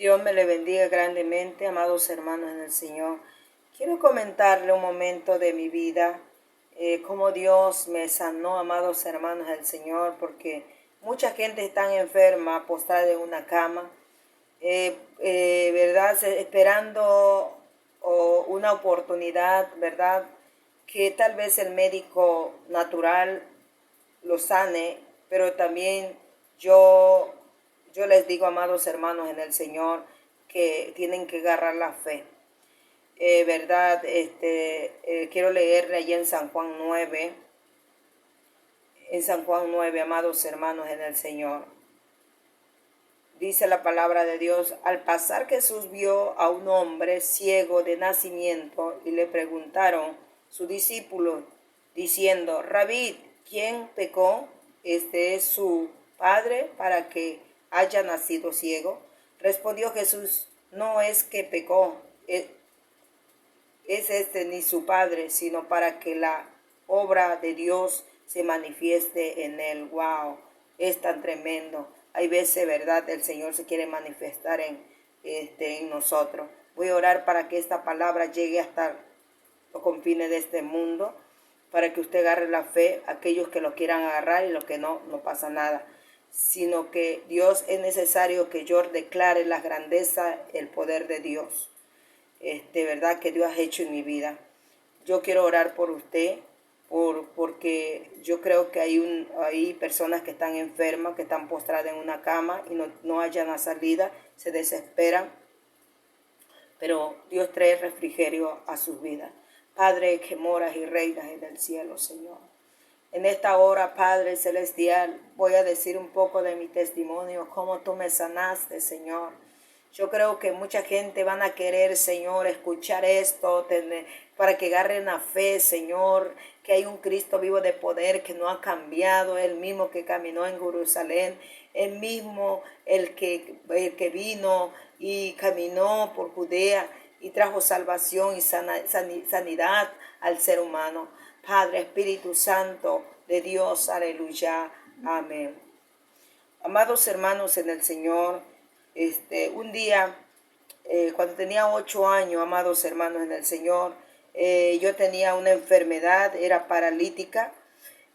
Dios me le bendiga grandemente, amados hermanos en el Señor. Quiero comentarle un momento de mi vida, cómo Dios me sanó, amados hermanos del Señor, porque mucha gente está enferma, postrada en una cama, ¿verdad? Esperando una oportunidad, ¿verdad? Que tal vez el médico natural lo sane, pero también yo, yo les digo, amados hermanos en el Señor, que tienen que agarrar la fe. ¿Verdad? Quiero leerle allí en San Juan 9, amados hermanos en el Señor. Dice la palabra de Dios: al pasar Jesús vio a un hombre ciego de nacimiento y le preguntaron sus discípulos diciendo: Rabí, ¿quién pecó? ¿Este es su padre para que haya nacido ciego? Respondió Jesús: no es que pecó, es este ni su padre, sino para que la obra de Dios se manifieste en él. Wow, es tan tremendo. Hay veces, verdad, el Señor se quiere manifestar en nosotros. Voy a orar para que esta palabra llegue hasta los confines de este mundo, para que usted agarre la fe, aquellos que lo quieran agarrar, y los que no, no pasa nada. Sino que Dios, es necesario que yo declare la grandeza, el poder de Dios. ¿Verdad? Que Dios ha hecho en mi vida. Yo quiero orar por usted, porque yo creo que hay personas que están enfermas, que están postradas en una cama y no hallan la salida, se desesperan, pero Dios trae refrigerio a sus vidas. Padre, que moras y reinas en el cielo, Señor. En esta hora, Padre Celestial, voy a decir un poco de mi testimonio, cómo tú me sanaste, Señor. Yo creo que mucha gente van a querer, Señor, escuchar esto, para que agarren la fe, Señor, que hay un Cristo vivo de poder que no ha cambiado, el mismo que caminó en Jerusalén, el mismo el que vino y caminó por Judea y trajo salvación y sanidad al ser humano. Padre, Espíritu Santo de Dios, aleluya, amén. Amados hermanos en el Señor, un día, cuando tenía 8 años, amados hermanos en el Señor, yo tenía una enfermedad, era paralítica.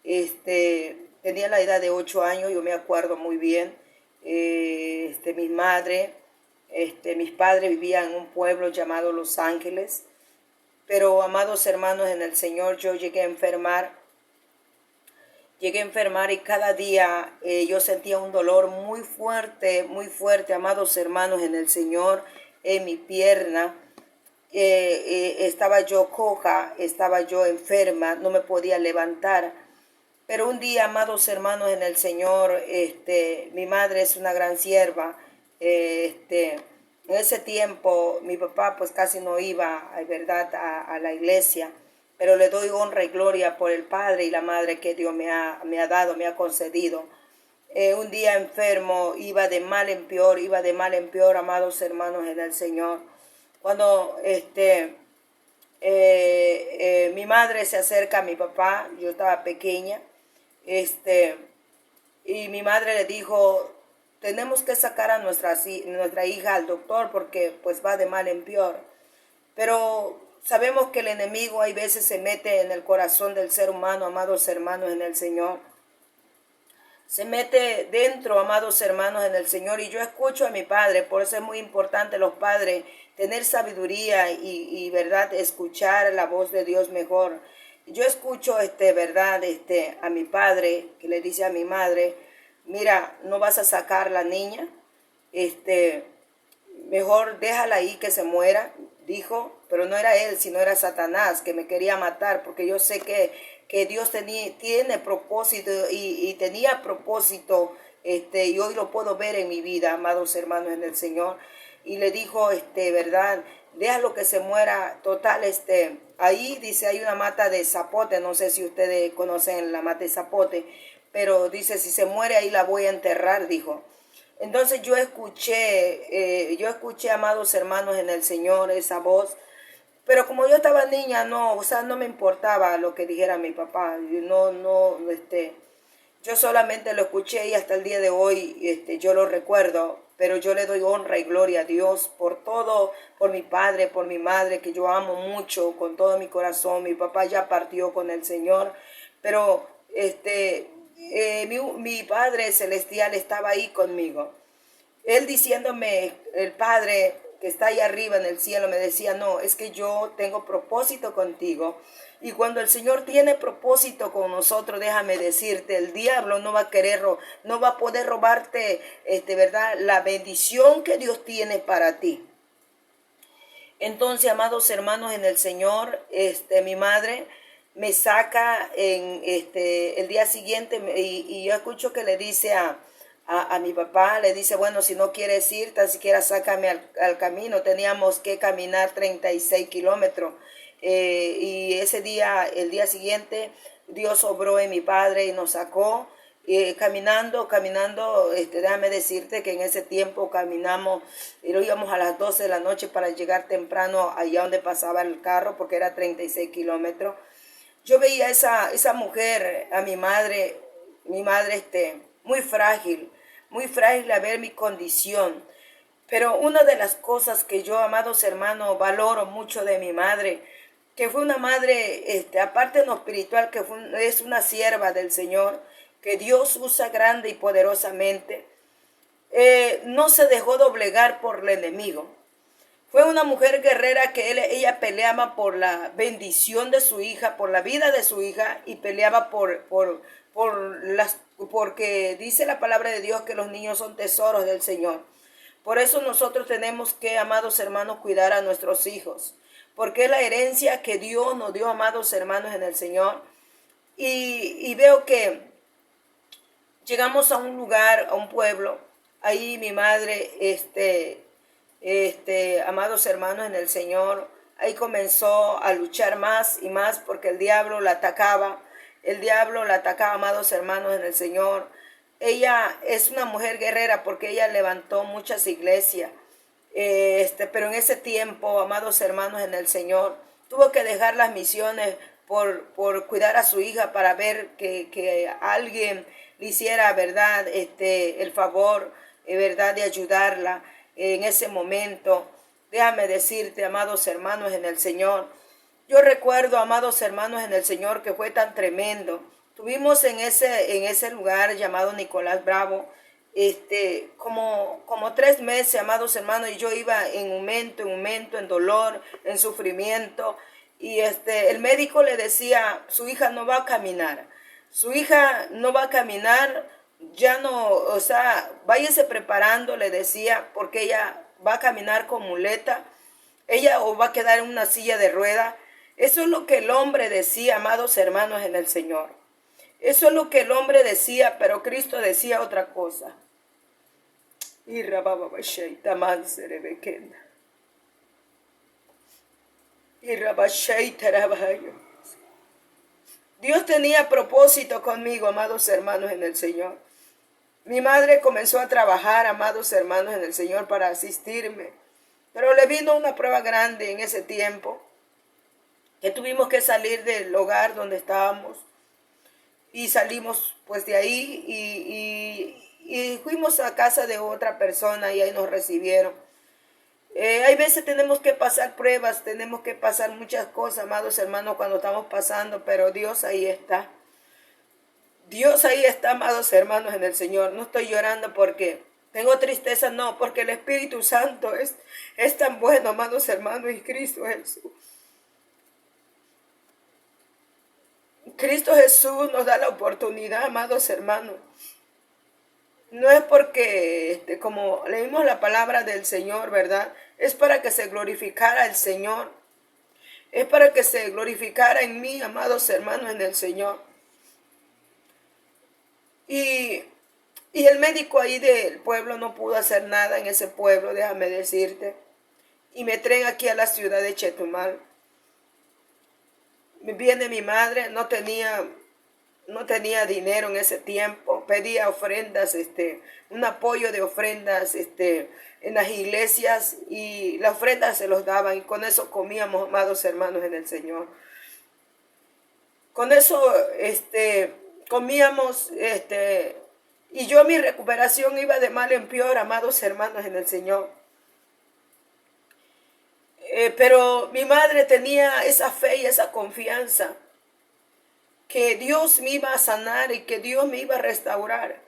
Tenía la edad de 8 años, yo me acuerdo muy bien. Mi madre, mis padres vivían en un pueblo llamado Los Ángeles, pero amados hermanos en el Señor, yo llegué a enfermar y cada día yo sentía un dolor muy fuerte, amados hermanos en el Señor, en mi pierna. Estaba yo coja, estaba yo enferma, no me podía levantar. Pero un día, amados hermanos en el Señor, mi madre es una gran sierva. En ese tiempo mi papá pues casi no iba, ¿verdad?, a la iglesia, pero le doy honra y gloria por el padre y la madre que Dios me ha dado, me ha concedido. Un día enfermo, iba de mal en peor, amados hermanos en el Señor. Cuando mi madre se acerca a mi papá, yo estaba pequeña, y mi madre le dijo: tenemos que sacar a nuestra hija al doctor porque pues va de mal en peor. Pero sabemos que el enemigo hay veces se mete en el corazón del ser humano, amados hermanos en el Señor. Se mete dentro, amados hermanos en el Señor, y yo escucho a mi padre. Por eso es muy importante los padres tener sabiduría y verdad, escuchar la voz de Dios mejor. Yo escucho, verdad, a mi padre, que le dice a mi madre: mira, no vas a sacar la niña, mejor déjala ahí que se muera, dijo. Pero no era él, sino era Satanás que me quería matar, porque yo sé que Dios tiene propósito y tenía propósito, y hoy lo puedo ver en mi vida, amados hermanos en el Señor. Y le dijo, verdad, déjalo que se muera. Total, ahí dice, hay una mata de zapote, no sé si ustedes conocen la mata de zapote, pero dice, si se muere ahí la voy a enterrar, dijo. Entonces yo escuché, amados hermanos en el Señor, esa voz. Pero como yo estaba niña, no, o sea, no me importaba lo que dijera mi papá. Yo solamente lo escuché y hasta el día de hoy yo lo recuerdo, pero yo le doy honra y gloria a Dios por todo, por mi padre, por mi madre, que yo amo mucho con todo mi corazón. Mi papá ya partió con el Señor, pero mi Padre Celestial estaba ahí conmigo. Él diciéndome, el Padre que está ahí arriba en el cielo, me decía, no, es que yo tengo propósito contigo. Y cuando el Señor tiene propósito con nosotros, déjame decirte, el diablo no va a querer, no va a poder robarte, ¿verdad? La bendición que Dios tiene para ti. Entonces, amados hermanos en el Señor, mi madre me saca el día siguiente y yo escucho que le dice a mi papá, le dice, bueno, si no quieres ir, tan siquiera sácame al camino. Teníamos que caminar 36 kilómetros. Y ese día, el día siguiente, Dios obró en mi padre y nos sacó. Caminando, déjame decirte que en ese tiempo caminamos, y lo íbamos a las 12 de la noche para llegar temprano allá donde pasaba el carro, porque era 36 kilómetros. Yo veía esa mujer, a mi madre muy frágil a ver mi condición. Pero una de las cosas que yo, amados hermanos, valoro mucho de mi madre, que fue una madre, aparte de lo espiritual, es una sierva del Señor, que Dios usa grande y poderosamente, no se dejó doblegar por el enemigo. Fue una mujer guerrera que ella peleaba por la bendición de su hija, por la vida de su hija, y peleaba porque dice la palabra de Dios que los niños son tesoros del Señor. Por eso nosotros tenemos que, amados hermanos, cuidar a nuestros hijos, porque es la herencia que Dios nos dio, amados hermanos, en el Señor. Y veo que llegamos a un lugar, a un pueblo. Ahí mi madre, amados hermanos en el Señor, ahí comenzó a luchar más y más porque el diablo la atacaba. El diablo la atacaba, amados hermanos en el Señor. Ella es una mujer guerrera porque ella levantó muchas iglesias. Pero en ese tiempo, amados hermanos en el Señor, tuvo que dejar las misiones por cuidar a su hija, para ver que alguien le hiciera, verdad, el favor, verdad, de ayudarla en ese momento. Déjame decirte, amados hermanos en el Señor, yo recuerdo, amados hermanos en el Señor, que fue tan tremendo. Tuvimos en ese lugar llamado Nicolás Bravo, como 3 meses, amados hermanos, y yo iba en aumento, en dolor, en sufrimiento. Y el médico le decía, su hija no va a caminar, su hija no va a caminar, ya no, o sea, váyase preparando, le decía, porque ella va a caminar con muleta, ella o va a quedar en una silla de rueda. Eso es lo que el hombre decía, amados hermanos en el Señor. Eso es lo que el hombre decía, pero Cristo decía otra cosa. Y Dios tenía propósito conmigo, amados hermanos en el Señor. Mi madre comenzó a trabajar, amados hermanos en el Señor, para asistirme. Pero le vino una prueba grande en ese tiempo, que tuvimos que salir del hogar donde estábamos. Y salimos pues de ahí y fuimos a casa de otra persona y ahí nos recibieron. Hay veces tenemos que pasar pruebas, tenemos que pasar muchas cosas, amados hermanos, cuando estamos pasando, pero Dios ahí está. Dios ahí está, amados hermanos, en el Señor. No estoy llorando porque tengo tristeza, no, porque el Espíritu Santo es tan bueno, amados hermanos, y Cristo Jesús. Cristo Jesús nos da la oportunidad, amados hermanos. No es porque, como leímos la palabra del Señor, ¿verdad? Es para que se glorificara el Señor. Es para que se glorificara en mí, amados hermanos, en el Señor. Y el médico ahí del pueblo no pudo hacer nada en ese pueblo, déjame decirte. Y me traen aquí a la ciudad de Chetumal. Viene mi madre, no tenía dinero en ese tiempo, pedía ofrendas, un apoyo de ofrendas, en las iglesias, y las ofrendas se los daban y con eso comíamos, amados hermanos en el Señor. Con eso, comíamos, y yo mi recuperación iba de mal en peor, amados hermanos en el Señor. Pero mi madre tenía esa fe y esa confianza que Dios me iba a sanar y que Dios me iba a restaurar.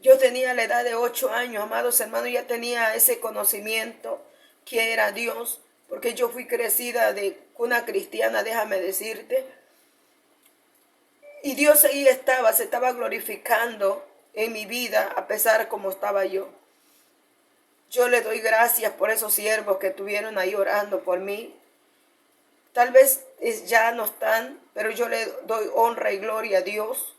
Yo tenía la edad de 8 años, amados hermanos, ya tenía ese conocimiento que era Dios, porque yo fui crecida de cuna cristiana, déjame decirte. Y Dios ahí estaba, se estaba glorificando en mi vida, a pesar como estaba yo. Yo le doy gracias por esos siervos que estuvieron ahí orando por mí. Tal vez ya no están, pero yo le doy honra y gloria a Dios,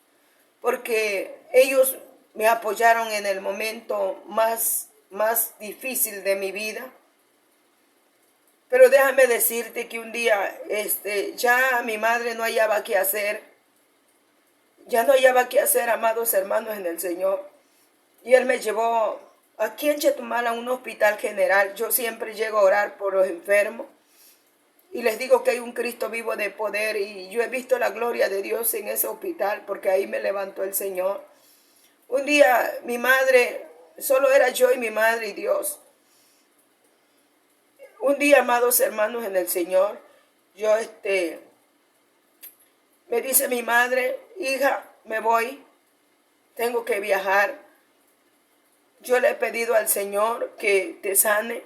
porque ellos me apoyaron en el momento más difícil de mi vida. Pero déjame decirte que un día ya mi madre no hallaba qué hacer. Ya no hallaba qué hacer, amados hermanos en el Señor. Y Él me llevó aquí en Chetumal a un hospital general. Yo siempre llego a orar por los enfermos. Y les digo que hay un Cristo vivo de poder. Y yo he visto la gloria de Dios en ese hospital, porque ahí me levantó el Señor. Un día mi madre, solo era yo y mi madre y Dios. Un día, amados hermanos en el Señor, yo me dice mi madre: hija, me voy, tengo que viajar. Yo le he pedido al Señor que te sane,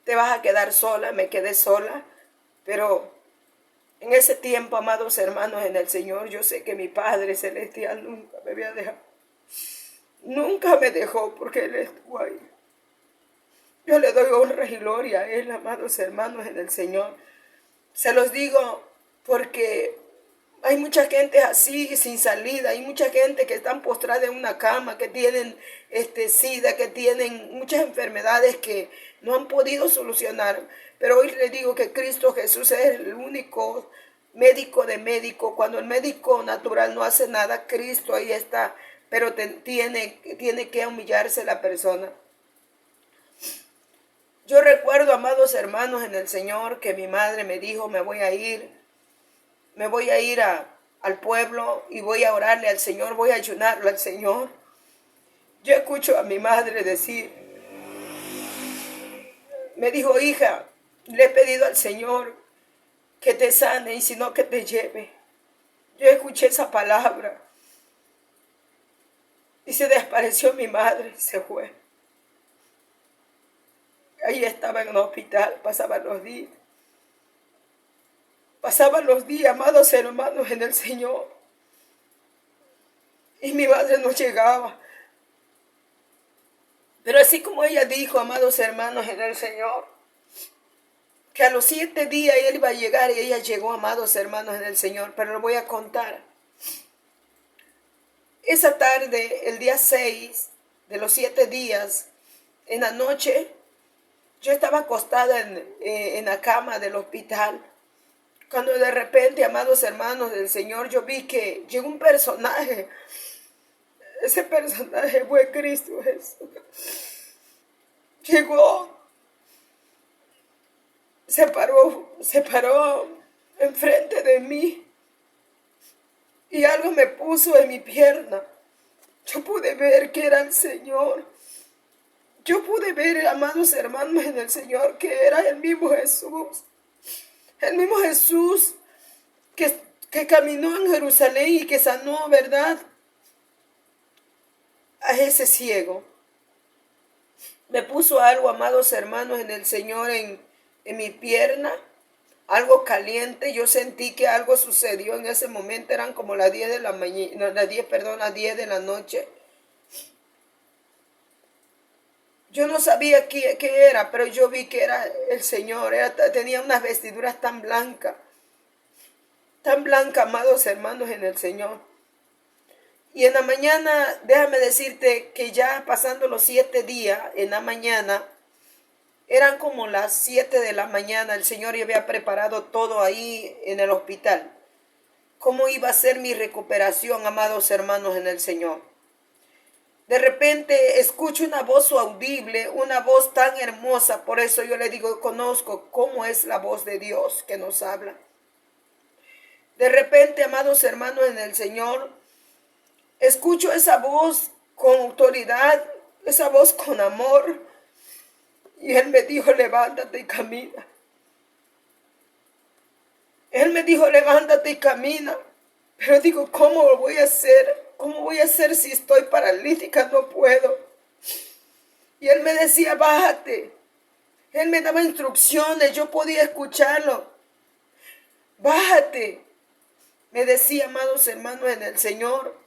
te vas a quedar sola. Me quedé sola, pero en ese tiempo, amados hermanos en el Señor, yo sé que mi Padre Celestial nunca me había dejado. Nunca me dejó, porque Él estuvo ahí. Yo le doy honra y gloria a Él, amados hermanos en el Señor. Se los digo porque hay mucha gente así, sin salida. Hay mucha gente que están postrada en una cama, que tienen SIDA, que tienen muchas enfermedades que no han podido solucionar. Pero hoy les digo que Cristo Jesús es el único médico de médicos. Cuando el médico natural no hace nada, Cristo ahí está. Pero tiene que humillarse la persona. Yo recuerdo, amados hermanos en el Señor, que mi madre me dijo: me voy a ir al pueblo y voy a orarle al Señor, voy a ayunarle al Señor. Yo escucho a mi madre decir, me dijo: hija, le he pedido al Señor que te sane y si no, que te lleve. Yo escuché esa palabra y se desapareció mi madre, se fue. Ahí estaba en el hospital, pasaban los días. Pasaban los días, amados hermanos en el Señor. Y mi madre no llegaba. Pero así como ella dijo, amados hermanos en el Señor, que a los 7 días Él iba a llegar, y ella llegó, amados hermanos en el Señor. Pero lo voy a contar. Esa tarde, el día 6 de los 7 días, en la noche, yo estaba acostada en la cama del hospital, cuando de repente, amados hermanos del Señor, yo vi que llegó un personaje. Ese personaje fue Cristo Jesús. Llegó, se paró enfrente de mí y algo me puso en mi pierna. Yo pude ver que era el Señor. Yo pude ver, amados hermanos en el Señor, que era el mismo Jesús. El mismo Jesús que caminó en Jerusalén y que sanó, ¿verdad?, a ese ciego. Me puso algo, amados hermanos en el Señor, en mi pierna, algo caliente. Yo sentí que algo sucedió en ese momento. Eran como las 10 de la mañana, las 10 de la noche. Yo no sabía qué era, pero yo vi que era el Señor. Tenía unas vestiduras tan blancas, amados hermanos en el Señor. Y en la mañana, déjame decirte que ya pasando los 7 días, en la mañana, eran como las 7 de la mañana, el Señor ya había preparado todo ahí en el hospital. ¿Cómo iba a ser mi recuperación, amados hermanos en el Señor? De repente escucho una voz audible, una voz tan hermosa. Por eso yo le digo, conozco cómo es la voz de Dios que nos habla. De repente, amados hermanos en el Señor, Escucho esa voz con autoridad, esa voz con amor. Y Él me dijo, levántate y camina. Él me dijo, levántate y camina. Pero digo, ¿cómo lo voy a hacer? ¿Cómo voy a hacer si estoy paralítica? No puedo. Y Él me decía, bájate. Él me daba instrucciones, yo podía escucharlo. Bájate. Me decía, amados hermanos en el Señor.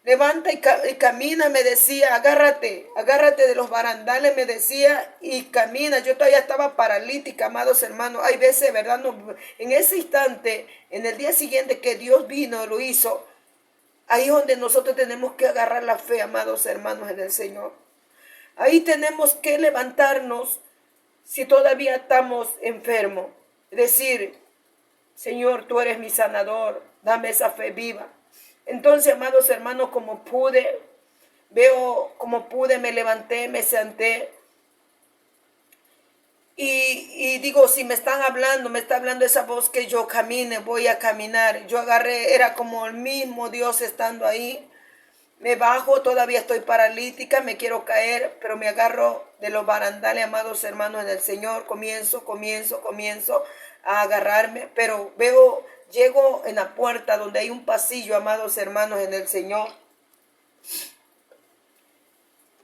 Levanta y camina, me decía, agárrate de los barandales, me decía, y camina. Yo todavía estaba paralítica, amados hermanos. Hay veces, ¿verdad? No, en ese instante, en el día siguiente que Dios vino, lo hizo, ahí es donde nosotros tenemos que agarrar la fe, amados hermanos en el Señor. Ahí tenemos que levantarnos si todavía estamos enfermos. Decir, Señor, tú eres mi sanador, dame esa fe viva. Entonces, amados hermanos, como pude, me levanté, me senté. Y digo, si me está hablando esa voz que yo camine, voy a caminar. Yo agarré, era como el mismo Dios estando ahí. Me bajo, todavía estoy paralítica, me quiero caer, pero me agarro de los barandales, amados hermanos en el Señor. Comienzo a agarrarme, pero llego en la puerta donde hay un pasillo, amados hermanos en el Señor.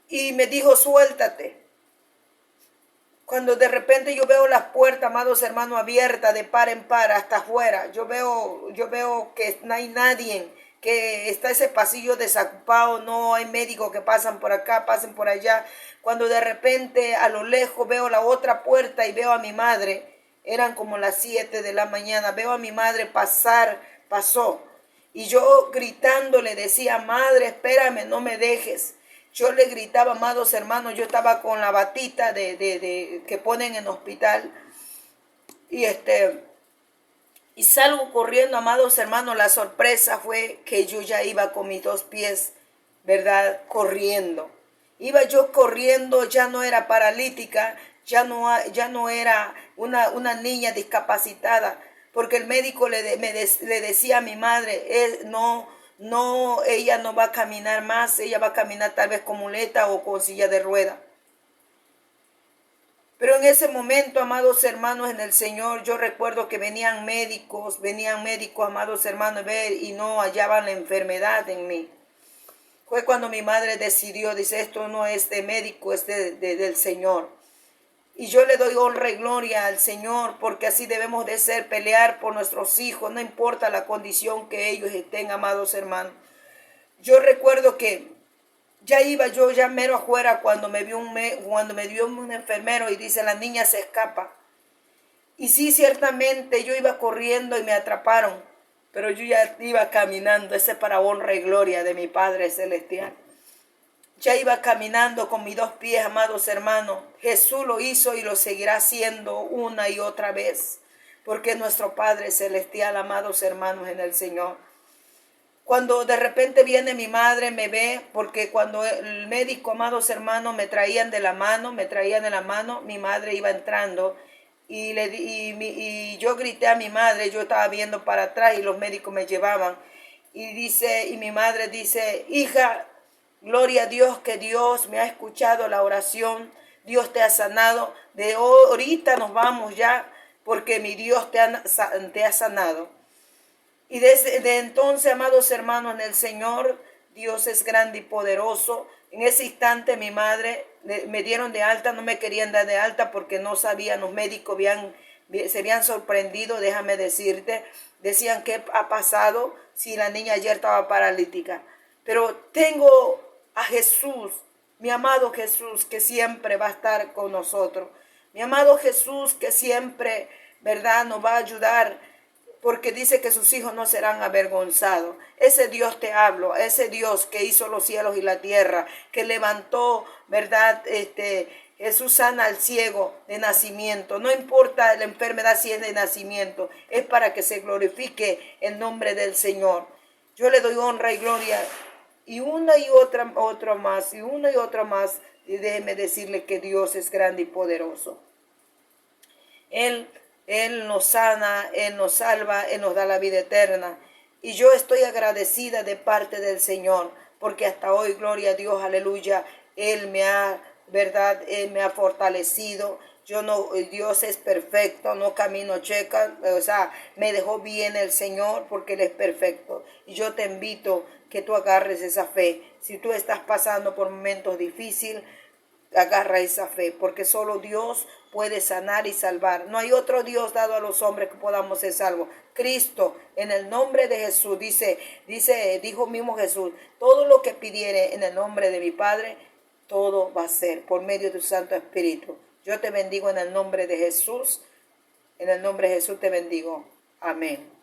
Y me dijo, suéltate. Cuando de repente yo veo las puertas, amados hermanos, abiertas de par en par hasta afuera, yo veo que no hay nadie, que está ese pasillo desocupado, no hay médicos que pasan por acá, pasen por allá. Cuando de repente a lo lejos veo la otra puerta y veo a mi madre, eran como las 7 de la mañana, veo a mi madre pasó. Y yo gritando le decía, madre, espérame, no me dejes. Yo le gritaba, amados hermanos, yo estaba con la batita que ponen en hospital. Y salgo corriendo, amados hermanos. La sorpresa fue que yo ya iba con mis 2 pies, ¿verdad? Corriendo. Iba yo corriendo, ya no era paralítica, ya no era una niña discapacitada, porque el médico le decía a mi madre, no, ella no va a caminar más, ella va a caminar tal vez con muleta o con silla de rueda. Pero en ese momento, amados hermanos en el Señor, yo recuerdo que venían médicos, amados hermanos, y no hallaban la enfermedad en mí. Fue cuando mi madre decidió, dice, esto no es de médico, es del Señor. Y yo le doy honra y gloria al Señor, porque así debemos de ser, pelear por nuestros hijos, no importa la condición que ellos estén, amados hermanos. Yo recuerdo que ya iba yo ya mero afuera cuando me dio un enfermero y dice, la niña se escapa. Y sí, ciertamente yo iba corriendo y me atraparon, pero yo ya iba caminando, ese para honra y gloria de mi Padre Celestial. Ya iba caminando con mis 2 pies, amados hermanos. Jesús lo hizo y lo seguirá haciendo una y otra vez, porque nuestro Padre Celestial, amados hermanos en el Señor. Cuando de repente viene mi madre, me ve, porque cuando el médico, amados hermanos, me traían de la mano, mi madre iba entrando y yo grité a mi madre, yo estaba viendo para atrás y los médicos me llevaban. Y mi madre dice, hija, gloria a Dios que Dios me ha escuchado la oración, Dios te ha sanado, de ahorita nos vamos ya, porque mi Dios te ha sanado. Y desde entonces, amados hermanos en el Señor, Dios es grande y poderoso. En ese instante mi madre me dieron de alta, no me querían dar de alta porque no sabían, los médicos se habían sorprendido, déjame decirte. Decían, ¿qué ha pasado si la niña ayer estaba paralítica? Pero tengo a Jesús, mi amado Jesús, que siempre va a estar con nosotros. Mi amado Jesús, que siempre, ¿verdad?, nos va a ayudar, porque dice que sus hijos no serán avergonzados. Ese Dios te hablo, ese Dios que hizo los cielos y la tierra, que levantó, ¿verdad? Jesús sana al ciego de nacimiento. No importa la enfermedad si es de nacimiento, es para que se glorifique el nombre del Señor. Yo le doy honra y gloria, y una y otra más, y déjeme decirle que Dios es grande y poderoso. Él nos sana, Él nos salva, Él nos da la vida eterna. Y yo estoy agradecida de parte del Señor, porque hasta hoy, gloria a Dios, aleluya, Él me ha, verdad, Él me ha fortalecido. Yo no, Dios es perfecto, no camino checa, o sea, me dejó bien el Señor porque Él es perfecto. Y yo te invito que tú agarres esa fe. Si tú estás pasando por momentos difíciles, agarra esa fe, porque solo Dios puede sanar y salvar. No hay otro Dios dado a los hombres que podamos ser salvos. Cristo, en el nombre de Jesús, dijo mismo Jesús, todo lo que pidiere en el nombre de mi Padre, todo va a ser por medio de tu Santo Espíritu. Yo te bendigo en el nombre de Jesús. En el nombre de Jesús te bendigo. Amén.